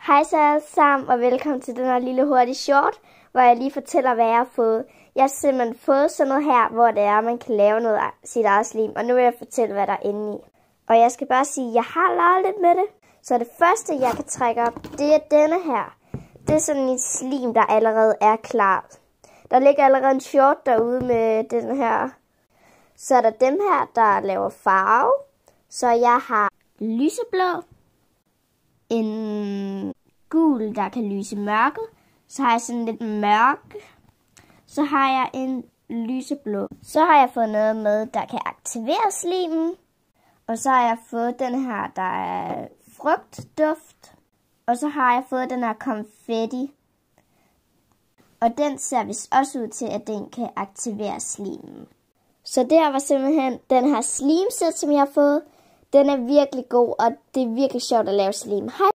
Hej så alle sammen, og velkommen til den her lille hurtige short, hvor jeg lige fortæller, hvad jeg har fået. Jeg har simpelthen fået sådan noget her, hvor det er, man kan lave noget af sit eget slim, og nu vil jeg fortælle, hvad der er inde i. Og jeg skal bare sige, at jeg har leget lidt med det. Så det første, jeg kan trække op, det er denne her. Det er sådan et slim, der allerede er klar. Der ligger allerede en short derude med den her. Så er der dem her, der laver farve. Så jeg har lyseblå. En gul, der kan lyse mørket. Så har jeg sådan lidt mørk. Så har jeg en lyseblå. Så har jeg fået noget med, der kan aktivere slimen. Og så har jeg fået den her, der er frugtduft. Og så har jeg fået den her konfetti. Og den ser vist også ud til, at den kan aktivere slimen. Så det her var simpelthen den her slimsæt, som jeg har fået. Den er virkelig god, og det er virkelig sjovt at lave slim. Hej!